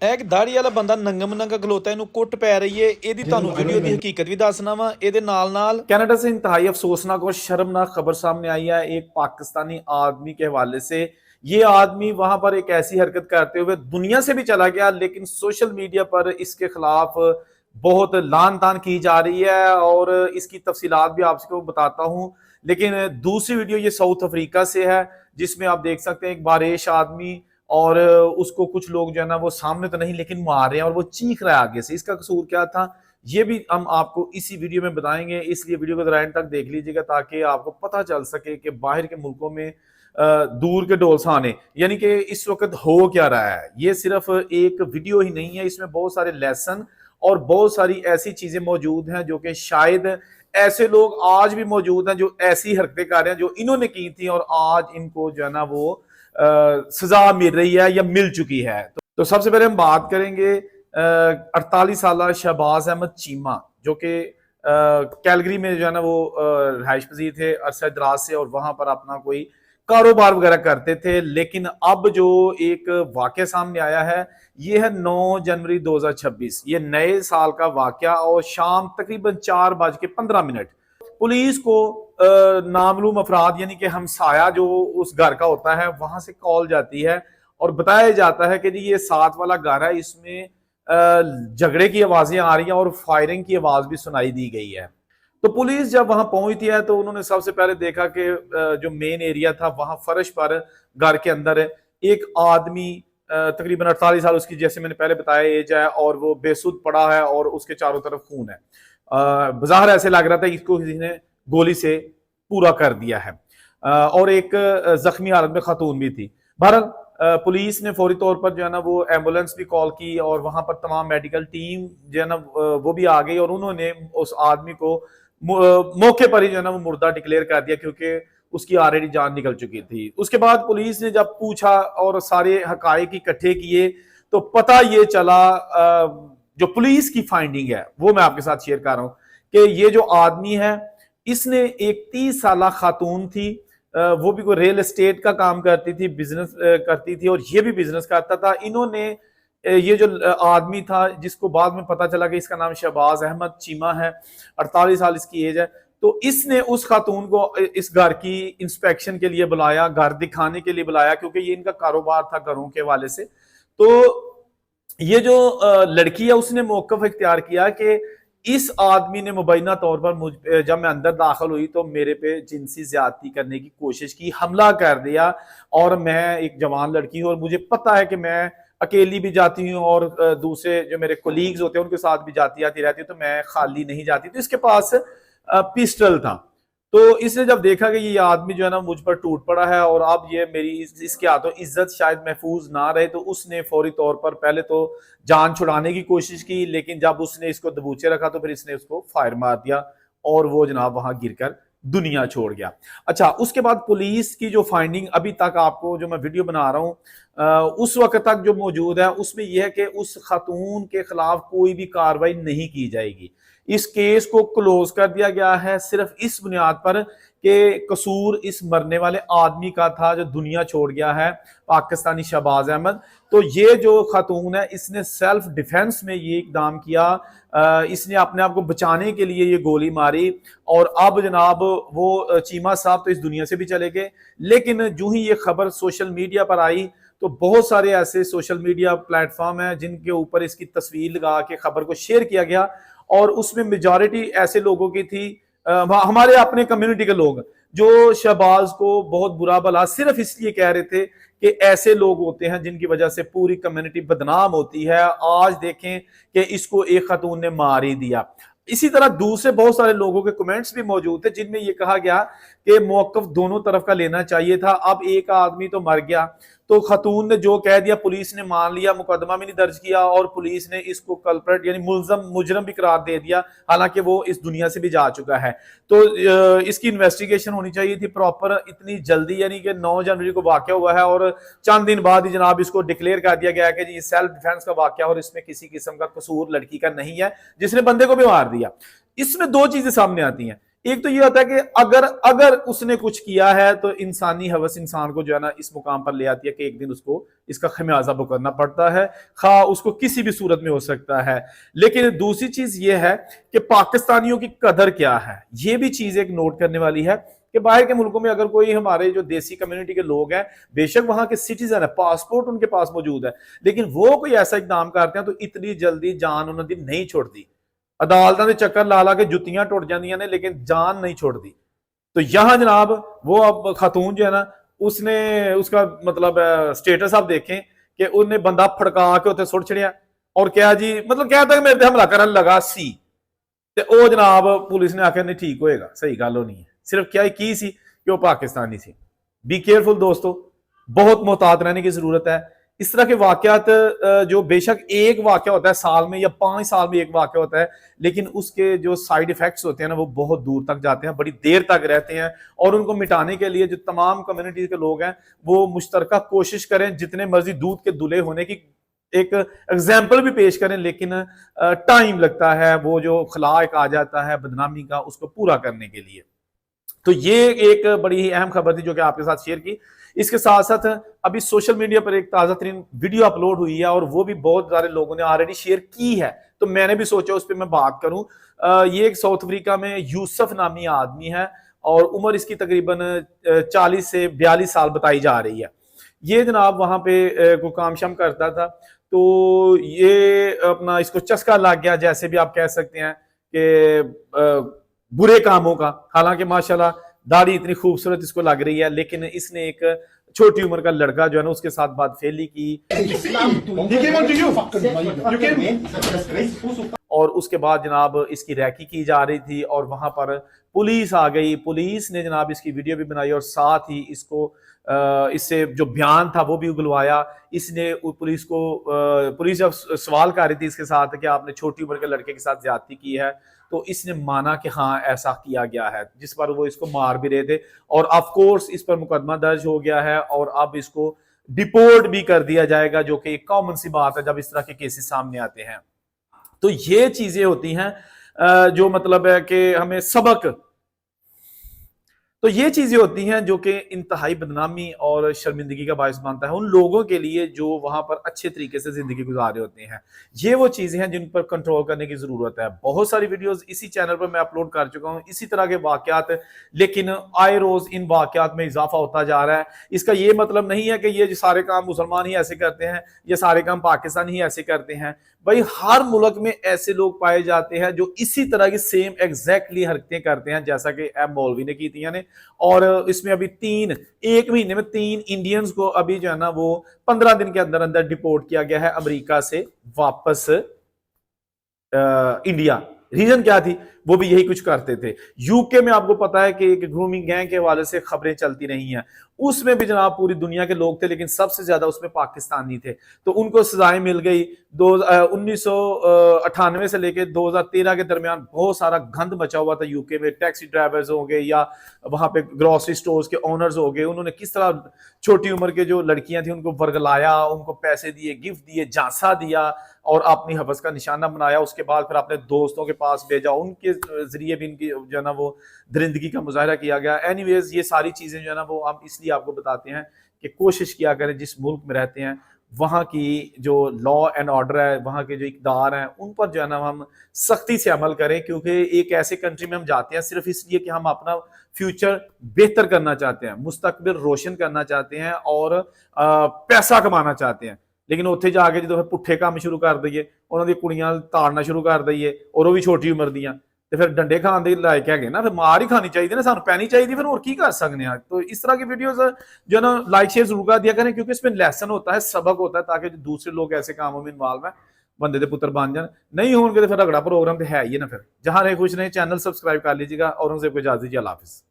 एक दाढ़ी वाला बंदा नंगम नंगा खलोता है, कुट पै रही है। ਇਹਦੀ ਤੁਹਾਨੂੰ वीडियो की हकीकत भी दसना वा। ਇਹਦੇ नाल कनाडा से इंतहाई अफसोसनाक और शर्मनाक खबर सामने आई है एक पाकिस्तानी आदमी के हवाले से। ये आदमी वहां पर एक ऐसी हरकत करते हुए दुनिया से भी चला गया, लेकिन सोशल मीडिया पर इसके खिलाफ बहुत लान तान की जा रही है और इसकी तफसीलात भी आपको बताता हूं। लेकिन दूसरी वीडियो ये साउथ अफ्रीका से है, जिसमें आप देख सकते हैं एक बारिश आदमी और उसको कुछ लोग जो है ना वो सामने तो नहीं लेकिन मार रहे हैं और वो चीख रहा है आगे से। इसका कसूर क्या था ये भी हम आपको इसी वीडियो में बताएंगे, इसलिए वीडियो को जरा एंड तक देख लीजिएगा ताकि आपको पता चल सके कि बाहर के मुल्कों में दूर के डोलसाने यानी कि इस वक्त हो क्या रहा है। ये सिर्फ एक वीडियो ही नहीं है, इसमें बहुत सारे लेसन और बहुत सारी ऐसी चीजें मौजूद हैं जो कि शायद ऐसे लोग आज भी मौजूद हैं जो ऐसी हरकतें कर रहे हैं जो इन्होंने की थी और आज इनको जो है ना वो सजा मिल रही है या मिल चुकी है। तो सबसे पहले हम बात करेंगे 48 साल शहबाज अहमद चीमा, जो कि कैलगरी में जो है ना वो रहायश पजीर थे अरसा दराज से और वहां पर अपना कोई कारोबार वगैरह करते थे। लेकिन अब जो एक वाकया सामने आया है ये है 9 जनवरी 2026, ये नए साल का वाकया और शाम तकरीबन 4:15 पुलिस को नामलूम अफराद यानी कि हमसाया जो उस घर का होता है वहां से कॉल जाती है और बताया जाता है कि जी ये साथ वाला घर है, इसमें झगड़े की आवाजें आ रही हैं और फायरिंग की आवाज भी सुनाई दी गई है। तो पुलिस जब वहां पहुंचती है तो उन्होंने सबसे पहले देखा कि जो मेन एरिया था वहां फर्श पर घर के अंदर एक आदमी तकरीबन 48 साल उसकी, जैसे मैंने पहले बताया, एज है और वो बेसुध पड़ा है और उसके चारों तरफ खून है। बाहर ऐसे लग रहा था इसको किसी ने गोली से पूरा कर दिया है और एक जख्मी हालत में खातून भी थी। बहरहाल पुलिस ने फौरी तौर पर जो है ना वो एम्बुलेंस भी कॉल की और वहां पर तमाम मेडिकल टीम जो है ना वो भी आ गई और उन्होंने उस आदमी को मौके पर ही जो है ना वो मुर्दा डिक्लेयर कर दिया क्योंकि उसकी ऑलरेडी जान निकल चुकी थी। उसके बाद पुलिस ने जब पूछा और सारे हकायक इकट्ठे किए तो पता ये चला, जो पुलिस की फाइंडिंग है वो मैं आपके साथ शेयर कर रहा हूं कि ये जो आदमी है इसने एक 30 साल खातून थी, वो भी कोई रियल एस्टेट का काम करती थी, बिजनेस करती थी और ये भी बिजनेस करता था। इन्होंने ये जो आदमी था जिसको बाद में पता चला कि इसका नाम शहबाज अहमद चीमा है, 48 साल इसकी एज है, तो इसने उस खातून को इस घर की इंस्पेक्शन के लिए बुलाया, घर दिखाने के लिए बुलाया क्योंकि ये इनका कारोबार था घरों के हवाले से। तो ये जो लड़की है उसने मौकफ इख्तियार किया कि इस आदमी ने मुबैना तौर पर जब मैं अंदर दाखिल हुई तो मेरे पे जिनसी ज्यादती करने की कोशिश की, हमला कर दिया और मैं एक जवान लड़की हूँ और मुझे पता है कि मैं अकेली भी जाती हूँ और दूसरे जो मेरे कोलीग्स होते हैं उनके साथ भी जाती आती रहती हूँ, तो मैं खाली नहीं जाती। तो इसके पास पिस्टल था। तो इसने जब देखा कि ये आदमी जो है ना मुझ पर टूट पड़ा है और अब ये मेरी इसके हाथों इज्जत शायद महफूज ना रहे, तो उसने फौरी तौर पर पहले तो जान छुड़ाने की कोशिश की, लेकिन जब उसने इसको दबूचे रखा तो फिर इसने उसको फायर मार दिया और वो जनाब वहां गिरकर दुनिया छोड़ गया। अच्छा, उसके बाद पुलिस की जो फाइंडिंग अभी तक आपको जो मैं वीडियो बना रहा हूं उस वक्त तक जो मौजूद है उसमें यह है कि उस खातून के खिलाफ कोई भी कार्रवाई नहीं की जाएगी। इस केस को क्लोज कर दिया गया है सिर्फ इस बुनियाद पर कि कसूर इस मरने वाले आदमी का था जो दुनिया छोड़ गया है, पाकिस्तानी शहबाज अहमद। तो ये जो खातून है इसने सेल्फ डिफेंस में ये इकदाम किया, इसने अपने आप को बचाने के लिए ये गोली मारी और अब जनाब वो चीमा साहब तो इस दुनिया से भी चले गए। लेकिन जो ही ये खबर सोशल मीडिया पर आई तो बहुत सारे ऐसे सोशल मीडिया प्लेटफॉर्म हैं जिनके ऊपर इसकी तस्वीर लगा के खबर को शेयर किया गया और उसमें मेजॉरिटी ऐसे लोगों की थी, हमारे अपने कम्युनिटी के लोग जो शहबाज को बहुत बुरा भला सिर्फ इसलिए कह रहे थे कि ऐसे लोग होते हैं जिनकी वजह से पूरी कम्युनिटी बदनाम होती है। आज देखें कि इसको एक खातून ने मार ही दिया। इसी तरह दूसरे बहुत सारे लोगों के कमेंट्स भी मौजूद थे जिनमें यह कहा गया कि मौकफ दोनों तरफ का लेना चाहिए था। अब एक आदमी तो मर गया तो खातून ने जो कह दिया पुलिस ने मान लिया, मुकदमा भी नहीं दर्ज किया और पुलिस ने इसको कल्प्रेट यानी मुजरम भी करार दे दिया, हालांकि वो इस दुनिया से भी जा चुका है। तो इसकी इन्वेस्टिगेशन होनी चाहिए थी प्रॉपर। इतनी जल्दी यानी कि 9 जनवरी को वाकया हुआ है और चंद दिन बाद ही जनाब इसको डिक्लेयर कर दिया गया कि जी सेल्फ डिफेंस का वाकया और इसमें किसी किस्म का कसूर लड़की का नहीं है जिसने बंदे को भी मार दिया। इसमें दो चीजें सामने आती हैं। एक तो ये होता है कि अगर अगर उसने कुछ किया है तो इंसानी हवस इंसान को जो है ना इस मुकाम पर ले आती है कि एक दिन उसको इसका खमियाजा भुगतना पड़ता है, खा उसको किसी भी सूरत में हो सकता है। लेकिन दूसरी चीज ये है कि पाकिस्तानियों की कदर क्या है, ये भी चीज एक नोट करने वाली है कि बाहर के मुल्कों में अगर कोई हमारे जो देसी कम्युनिटी के लोग हैं, बेशक वहां के सिटीजन है, पासपोर्ट उनके पास मौजूद है, लेकिन वो कोई ऐसा इकदाम करते हैं तो इतनी जल्दी जान उन्होंने नहीं छोड़ती। अदालतों के चक्कर ला ला के जुतियां टुट जांदियां ने, लेकिन जान नहीं छोड़ती। तो यहां जनाब वो अब खातून जो है ना, उसने उसका मतलब स्टेटस आप देखें कि उन्हें बंदा फड़का के उत्ते सुट छड़िया और क्या जी मतलब क्या था मेरे हमला करन लगा सी ते ओ जनाब पुलिस ने आखिर नहीं ठीक होएगा, सही गल होनी है, सिर्फ क्या की सी कि वो पाकिस्तानी सी। बी केयरफुल दोस्तों, बहुत मोहतात रहने की जरूरत है। इस तरह के वाकयात जो बेशक एक वाकया होता है साल में या 5 साल में एक वाकया होता है, लेकिन उसके जो साइड इफेक्ट्स होते हैं ना वो बहुत दूर तक जाते हैं, बड़ी देर तक रहते हैं। और उनको मिटाने के लिए जो तमाम कम्युनिटी के लोग हैं वो मुश्तरका कोशिश करें, जितने मर्जी दूध के दुले होने की एक एग्जाम्पल भी पेश करें, लेकिन टाइम लगता है, वो जो खला एक आ जाता है बदनामी का, उसको पूरा करने के लिए। तो ये एक बड़ी ही अहम खबर थी जो कि आपके साथ शेयर की। इसके साथ साथ अभी सोशल मीडिया पर एक ताजा तरीन वीडियो अपलोड हुई है और वो भी बहुत सारे लोगों ने ऑलरेडी शेयर की है, तो मैंने भी सोचा उस पर मैं बात करूं। ये एक साउथ अफ्रीका में यूसुफ नामी आदमी है और उम्र इसकी तकरीबन 40 से 42 साल बताई जा रही है। ये जनाब वहां पे कोई काम शाम करता था, तो ये अपना इसको चस्का लग गया, जैसे भी आप कह सकते हैं कि बुरे कामों का। हालांकि माशाल्लाह दाढ़ी इतनी खूबसूरत इसको लग रही है, लेकिन इसने एक छोटी उम्र का लड़का जो है ना उसके साथ बात फैली की और उसके बाद जनाब इसकी रैकी की जा रही थी और वहां पर पुलिस आ गई। पुलिस ने जनाब इसकी वीडियो भी बनाई और साथ ही इसको इससे जो बयान था वो भी उगलवाया। इसने पुलिस जब सवाल कर रही थी इसके साथ कि आपने छोटी उम्र के लड़के के साथ ज्यादती की है, तो इसने माना कि हाँ ऐसा किया गया है, जिस पर वो इसको मार भी रहे थे। और ऑफ कोर्स इस पर मुकदमा दर्ज हो गया है और अब इसको डिपोर्ट भी कर दिया जाएगा, जो कि एक कॉमन सी बात है जब इस तरह के केसेस सामने आते हैं। तो ये चीजें होती हैं जो मतलब है कि हमें सबक, तो ये चीजें होती हैं जो कि इंतहाई बदनामी और शर्मिंदगी का बायस बनता है उन लोगों के लिए जो वहां पर अच्छे तरीके से जिंदगी गुजार रहे होते हैं। ये वो चीजें हैं जिन पर कंट्रोल करने की जरूरत है। बहुत सारी वीडियोस इसी चैनल पर मैं अपलोड कर चुका हूं इसी तरह के वाकयात, लेकिन आए रोज इन वाकयात में इजाफा होता जा रहा है। इसका ये मतलब नहीं है कि ये सारे काम मुसलमान ही ऐसे करते हैं, ये सारे काम पाकिस्तान ही ऐसे करते हैं। भाई हर मुल्क में ऐसे लोग पाए जाते हैं जो इसी तरह की सेम एग्जैक्टली हरकतें करते हैं, जैसा कि एम मौलवी ने की थी ने। और इसमें अभी एक महीने में 3 इंडियंस को अभी जो है ना वो 15 दिन के अंदर अंदर डिपोर्ट किया गया है अमेरिका से वापस इंडिया। रीजन क्या थी, वो भी यही कुछ करते थे। यूके में आपको पता है कि एक ग्रूमिंग गैंग के हवाले से खबरें चलती रही हैं, उसमें भी जनाब पूरी दुनिया के लोग थे, लेकिन सबसे ज्यादा उसमें पाकिस्तानी थे। तो उनको सजाएं मिल गई। 1998 से लेकर 2013 के दरमियान बहुत सारा गंद मचा हुआ था यूके में। टैक्सी ड्राइवर्स हो गए या वहां पे ग्रोसरी स्टोर्स के ओनर्स हो गए, उन्होंने किस तरह छोटी उम्र के जो लड़कियां थी उनको वर्गलाया, उनको पैसे दिए, गिफ्ट दिए, झांसा दिया और अपनी हवस का निशाना बनाया। उसके बाद फिर अपने दोस्तों के पास भेजा, उनके जरिए भी इनकी जो है ना वो दरिंदगी का मुजाहरा किया गया। एनीवेज ये सारी चीजें जो है ना वो हम इसलिए आपको बताते हैं कि कोशिश किया करें जिस मुल्क में रहते हैं वहां की जो लॉ एंड ऑर्डर है, वहां के जो इकदार हैं, उन पर जो है ना हम सख्ती से अमल करें। क्योंकि एक ऐसे कंट्री में हम जाते हैं सिर्फ इसलिए कि हम अपना फ्यूचर बेहतर करना चाहते हैं, मुस्तकबिल रोशन करना चाहते हैं और पैसा कमाना चाहते हैं। लेकिन उत्थे जाके जो पुट्ठे काम शुरू कर दईए, उन्होंने कुड़ियां ताड़ना शुरू कर दईए और वो भी छोटी उम्र दियां, तो फिर डंडे खान के लायक है ना, फिर मार ही खानी चाहिए ना, सानू पैनी चाहिए, फिर और की कर सकते हैं। तो इस तरह की वीडियोस जो ना लाइक शेयर जरूर कर दिया करें, क्योंकि इसमें लेसन होता है, सबक होता है, ताकि जो दूसरे लोग ऐसे कामों में इन्वॉल्व है बंदे के पुत्र बन जाए। नहीं होंगे तो फिर अगला प्रोग्राम तो है ही ना। फिर जहां रहे खुश रहे, चैनल सब्सक्राइब कर लीजिएगा और उनसे कोई इजाजत दीजिए। अल्लाह हाफिज।